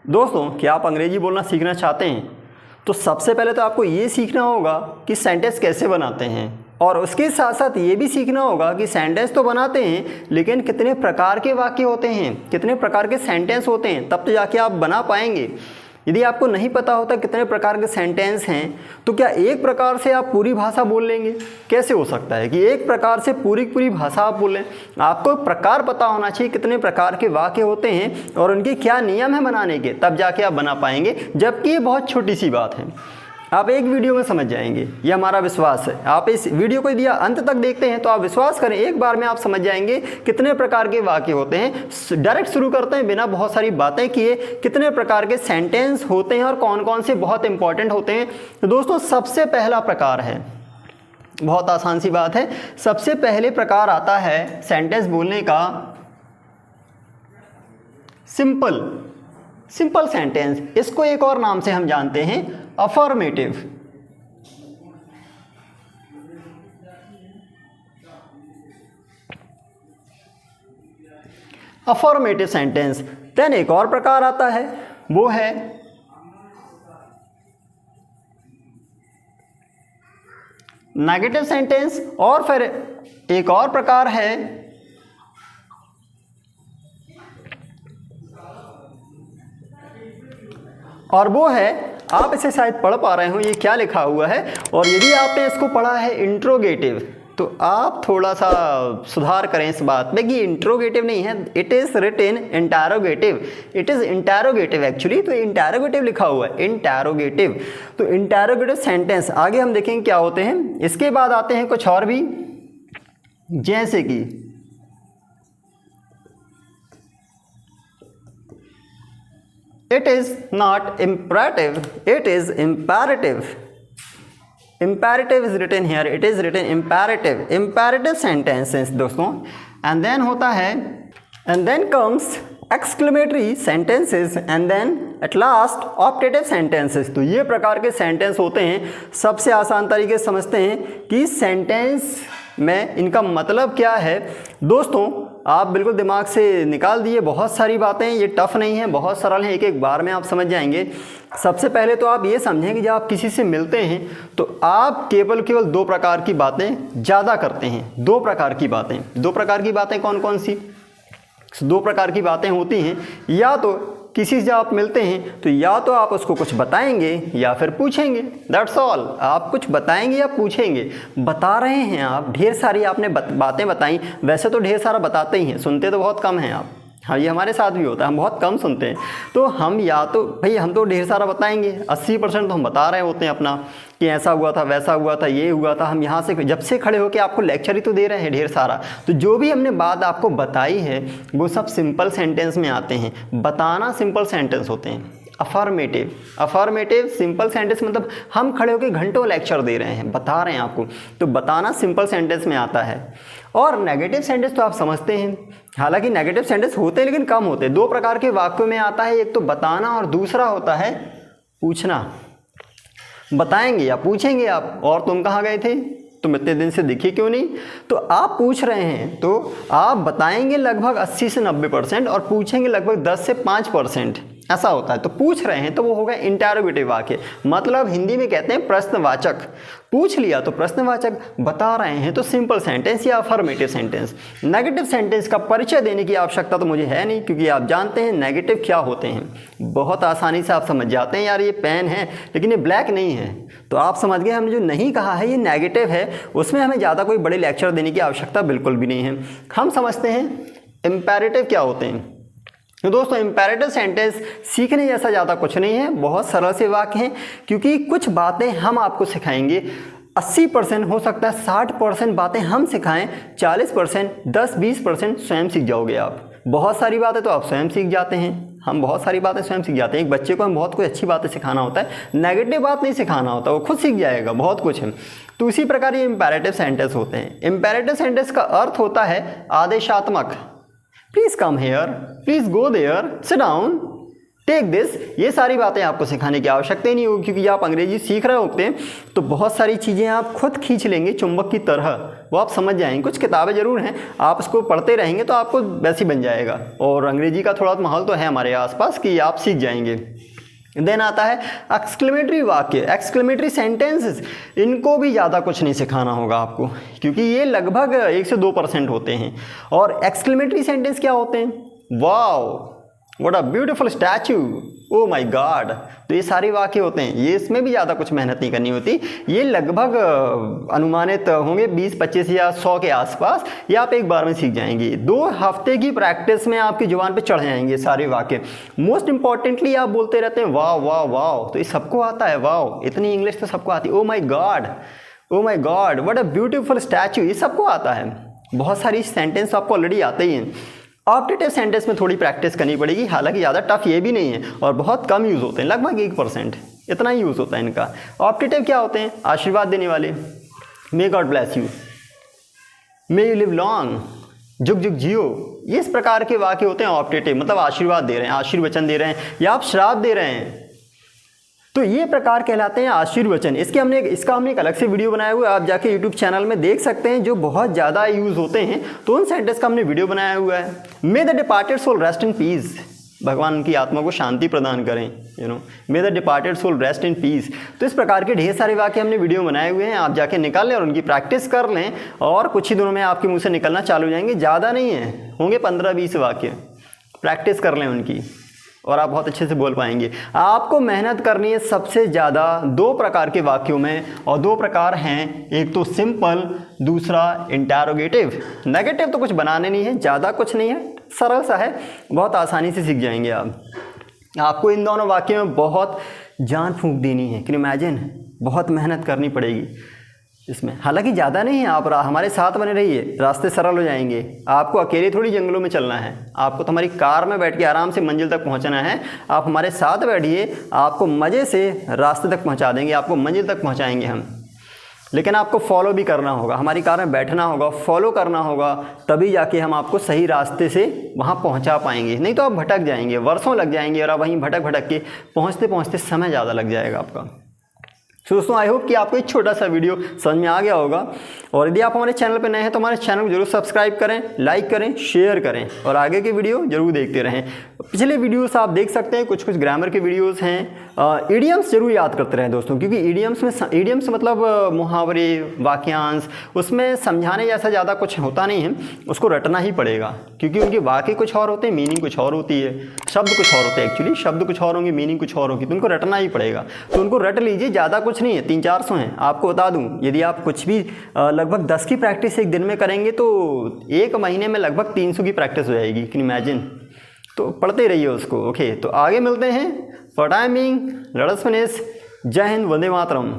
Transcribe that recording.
दोस्तों, क्या आप अंग्रेजी बोलना सीखना चाहते हैं? तो सबसे पहले तो आपको ये सीखना होगा कि सेंटेंस कैसे बनाते हैं, और उसके साथ साथ ये भी सीखना होगा कि सेंटेंस तो बनाते हैं लेकिन कितने प्रकार के वाक्य होते हैं, कितने प्रकार के सेंटेंस होते हैं, तब तो जाके आप बना पाएंगे। यदि आपको नहीं पता होता कितने प्रकार के सेंटेंस हैं तो क्या एक प्रकार से आप पूरी भाषा बोल लेंगे? कैसे हो सकता है कि एक प्रकार से पूरी भाषा आप बोलें? आपको प्रकार पता होना चाहिए कितने प्रकार के वाक्य होते हैं और उनके क्या नियम है बनाने के, तब जाके आप बना पाएंगे। जबकि ये बहुत छोटी सी बात है, आप एक वीडियो में समझ जाएंगे, ये हमारा विश्वास है। आप इस वीडियो को यदि अंत तक देखते हैं तो आप विश्वास करें एक बार में आप समझ जाएंगे कितने प्रकार के वाक्य होते हैं। डायरेक्ट शुरू करते हैं बिना बहुत सारी बातें किए, कितने प्रकार के सेंटेंस होते हैं और कौन कौन से बहुत इंपॉर्टेंट होते हैं। तो दोस्तों, सबसे पहला प्रकार है, बहुत आसान सी बात है, सबसे पहले प्रकार आता है सेंटेंस बोलने का सिंपल सेंटेंस। इसको एक और नाम से हम जानते हैं अफर्मेटिव। Affirmative sentence. देन एक और प्रकार आता है, वो है नेगेटिव सेंटेंस। और फिर एक और प्रकार है और वो है, आप इसे शायद पढ़ पा रहे हो, ये क्या लिखा हुआ है, और यदि आपने इसको पढ़ा है इंट्रोगेटिव तो आप थोड़ा सा सुधार करें इस बात में कि इंट्रोगेटिव नहीं है, it is written interrogative, it is interrogative actually. तो इंटैरोगेटिव लिखा हुआ है, इंटैरोगेटिव। तो इंटैरोगेटिव सेंटेंस आगे हम देखेंगे क्या होते हैं। इसके बाद आते हैं कुछ और भी, जैसे कि it is not imperative, it is imperative. Imperative is written here, it is written imperative sentences दोस्तों। and then होता है, and then comes exclamatory sentences and then at last optative sentences। तो ये प्रकार के सेंटेंस होते हैं। सबसे आसान तरीके से समझते हैं कि सेंटेंस में इनका मतलब क्या है। दोस्तों, आप बिल्कुल दिमाग से निकाल दिए, बहुत सारी बातें, ये टफ नहीं है, बहुत सरल है, एक एक बार में आप समझ जाएंगे। सबसे पहले तो आप ये समझें कि जब आप किसी से मिलते हैं तो आप केवल दो प्रकार की बातें ज़्यादा करते हैं। दो प्रकार की बातें कौन कौन सी? दो प्रकार की बातें होती हैं, या तो किसी से आप मिलते हैं तो या तो आप उसको कुछ बताएंगे या फिर पूछेंगे, दैट्स ऑल। आप कुछ बताएंगे या पूछेंगे। बता रहे हैं आप, ढेर सारी आपने बातें बताई, वैसे तो ढेर सारा बताते ही हैं, सुनते तो बहुत कम हैं आप। हाँ, ये हमारे साथ भी होता है, हम बहुत कम सुनते हैं। तो हम या तो भाई हम तो ढेर सारा बताएंगे, 80% तो हम बता रहे होते हैं अपना कि ऐसा हुआ था, वैसा हुआ था, ये हुआ था। हम यहाँ से जब से खड़े होकर आपको लेक्चर ही तो दे रहे हैं ढेर सारा। तो जो भी हमने बात आपको बताई है वो सब सिंपल सेंटेंस में आते हैं। बताना सिंपल सेंटेंस होते हैं। अफर्मेटिव सिंपल सेंटेंस मतलब हम खड़े होकर घंटों लेक्चर दे रहे हैं, बता रहे हैं आपको, तो बताना सिंपल सेंटेंस में आता है। और नेगेटिव सेंटेंस तो आप समझते हैं, हालांकि नेगेटिव सेंटेंस होते हैं लेकिन कम होते हैं। दो प्रकार के वाक्यों में आता है, एक तो बताना और दूसरा होता है पूछना। बताएंगे या पूछेंगे आप, और तुम कहाँ गए थे, तुम इतने दिन से दिखे क्यों नहीं। तो आप पूछ रहे हैं तो आप बताएंगे लगभग 80 से 90% और पूछेंगे लगभग 10 से 5%, ऐसा होता है। तो पूछ रहे हैं तो वो होगा इंटैरोगेटिव वाक्य, मतलब हिंदी में कहते हैं प्रश्नवाचक। पूछ लिया तो प्रश्नवाचक, बता रहे हैं तो सिंपल सेंटेंस या अफर्मेटिव सेंटेंस। नेगेटिव सेंटेंस का परिचय देने की आवश्यकता तो मुझे है नहीं, क्योंकि आप जानते हैं नेगेटिव क्या होते हैं। बहुत आसानी से आप समझ जाते हैं, यार ये पेन है लेकिन ये ब्लैक नहीं है, तो आप समझ गए हमने जो नहीं कहा है ये नेगेटिव है। उसमें हमें ज़्यादा कोई बड़े लेक्चर देने की आवश्यकता बिल्कुल भी नहीं है। हम समझते हैं इम्पेरेटिव क्या होते हैं। तो दोस्तों, इम्पेरेटिव सेंटेंस सीखने जैसा ज़्यादा कुछ नहीं है, बहुत सरल से वाक्य हैं। क्योंकि कुछ बातें हम आपको सिखाएंगे, 80% हो सकता है 60% बातें हम सिखाएं, 40% 10-20% स्वयं सीख जाओगे आप। बहुत सारी बातें तो आप स्वयं सीख जाते हैं, हम बहुत सारी बातें स्वयं सीख जाते हैं। एक बच्चे को हम बहुत कोई अच्छी बातें सिखाना होता है, नेगेटिव बात नहीं सिखाना होता, वो खुद सीख जाएगा बहुत कुछ है। तो इसी प्रकार ये इम्पेरेटिव सेंटेंस होते हैं। इम्पेरेटिव सेंटेंस का अर्थ होता है आदेशात्मक। Please come here, please go there, sit down, take this. ये सारी बातें आपको सिखाने की आवश्यकता ही नहीं होगी, क्योंकि आप अंग्रेजी सीख रहे होते हैं तो बहुत सारी चीज़ें आप खुद खींच लेंगे चुंबक की तरह, वो आप समझ जाएंगे। कुछ किताबें ज़रूर हैं, आप उसको पढ़ते रहेंगे तो आपको वैसे ही बन जाएगा। और अंग्रेजी का थोड़ा माहौल तो है हमारे आसपास कि आप सीख जाएंगे। देन आता है एक्सक्लेमेटरी वाक्य, एक्सक्लेमेटरी सेंटेंसेस। इनको भी ज़्यादा कुछ नहीं सिखाना होगा आपको, क्योंकि ये लगभग 1 से 2% होते हैं। और एक्सक्लेमेटरी सेंटेंस क्या होते हैं? Wow, what a beautiful statue, oh my God. तो ये सारे वाक्य होते हैं, ये इसमें भी ज़्यादा कुछ मेहनत नहीं करनी होती। ये लगभग अनुमानित होंगे 20, 25 या 100 के आसपास, ये आप एक बार में सीख जाएंगे। 2 हफ्ते की प्रैक्टिस में आपकी जुबान पे चढ़ जाएंगे सारे वाक्य। मोस्ट इंपॉर्टेंटली आप बोलते रहते हैं वाह वाह वाह, तो ये सबको आता है। वाह, इतनी इंग्लिश तो सबको आती है। Oh my God, oh my God, what a beautiful statue, ये सबको आता है। बहुत सारी सेंटेंस आपको ऑलरेडी आते ही हैं। ऑप्टेटिव सेंटेंस में थोड़ी प्रैक्टिस करनी पड़ेगी, हालांकि ज़्यादा टफ ये भी नहीं है और बहुत कम यूज़ होते हैं, लगभग 1% इतना ही यूज़ होता है इनका। ऑप्टेटिव क्या होते हैं? आशीर्वाद देने वाले, may God bless you, may you live long, जुग जुग जियो, ये इस प्रकार के वाक्य होते हैं ऑप्टेटिव, मतलब आशीर्वाद दे रहे हैं, आशीर्वचन दे रहे हैं या आप श्राप दे रहे हैं, तो ये प्रकार कहलाते हैं आशीर्वचन। इसका हमने एक अलग से वीडियो बनाया हुआ है, आप जाके यूट्यूब चैनल में देख सकते हैं, जो बहुत ज़्यादा यूज़ होते हैं। तो उन सेंटेंस का हमने वीडियो बनाया हुआ है। May the departed soul rest in peace, भगवान उनकी आत्मा को शांति प्रदान करें, may the departed soul rest in peace. तो इस प्रकार के ढेर सारे वाक्य हमने वीडियो बनाए हुए हैं, आप जाके निकाल लें और उनकी प्रैक्टिस कर लें, और कुछ ही दिनों में आपके मुँह से निकलना चालू हो जाएंगे। ज़्यादा नहीं है, होंगे 15-20 वाक्य, प्रैक्टिस कर लें उनकी और आप बहुत अच्छे से बोल पाएंगे। आपको मेहनत करनी है सबसे ज़्यादा 2 प्रकार के वाक्यों में, और 2 प्रकार हैं, एक तो सिंपल, दूसरा इंटरोगेटिव। नेगेटिव तो कुछ बनाने नहीं है, ज़्यादा कुछ नहीं है, सरल सा है, बहुत आसानी से सीख जाएंगे आप। आपको इन दोनों वाक्यों में बहुत जान फूंक देनी है, कैन यू इमेजिन, बहुत मेहनत करनी पड़ेगी इसमें। हालांकि ज़्यादा नहीं है, आप हमारे साथ बने रहिए, रास्ते सरल हो जाएंगे। आपको अकेले थोड़ी जंगलों में चलना है, आपको तो हमारी कार में बैठ के आराम से मंजिल तक पहुंचना है। आप हमारे साथ बैठिए, आपको मज़े से रास्ते तक पहुंचा देंगे, आपको मंजिल तक पहुंचाएंगे हम। लेकिन आपको फॉलो भी करना होगा, हमारी कार में बैठना होगा, फॉलो करना होगा, तभी जाके हम आपको सही रास्ते से वहाँ पहुँचा पाएंगे। नहीं तो आप भटक जाएंगे, वर्षों लग जाएंगे, और आप वहीं भटक भटक के पहुँचते पहुँचते समय ज़्यादा लग जाएगा आपका। तो दोस्तों, आई होप कि आपको एक छोटा सा वीडियो समझ में आ गया होगा। और यदि आप हमारे चैनल पर नए हैं तो हमारे चैनल को जरूर सब्सक्राइब करें, लाइक करें, शेयर करें, और आगे के वीडियो जरूर देखते रहें। पिछले वीडियोस आप देख सकते हैं, कुछ ग्रामर के वीडियोस हैं। ईडियम्स जरूर याद करते रहें दोस्तों, क्योंकि ईडियम्स मतलब मुहावरे, वाक्यांश, उसमें समझाने जैसा ज़्यादा कुछ होता नहीं है, उसको रटना ही पड़ेगा, क्योंकि उनके वाक्य कुछ और होते हैं, मीनिंग कुछ और होती है, शब्द कुछ और होते हैं। एक्चुअली शब्द कुछ और होंगे, मीनिंग कुछ और होगी, तो उनको रटना ही पड़ेगा। तो उनको रट लीजिए, ज़्यादा कुछ नहीं है, 300-400 हैं। आपको बता दूं, यदि आप कुछ भी लगभग 10 की प्रैक्टिस एक दिन में करेंगे तो 1 महीने में लगभग 300 की प्रैक्टिस हो जाएगी, कैन इमेजिन। तो पढ़ते रहिए उसको। ओके, तो आगे मिलते हैं। For time being, let us finish. जय हिंद, वंदे मातरम।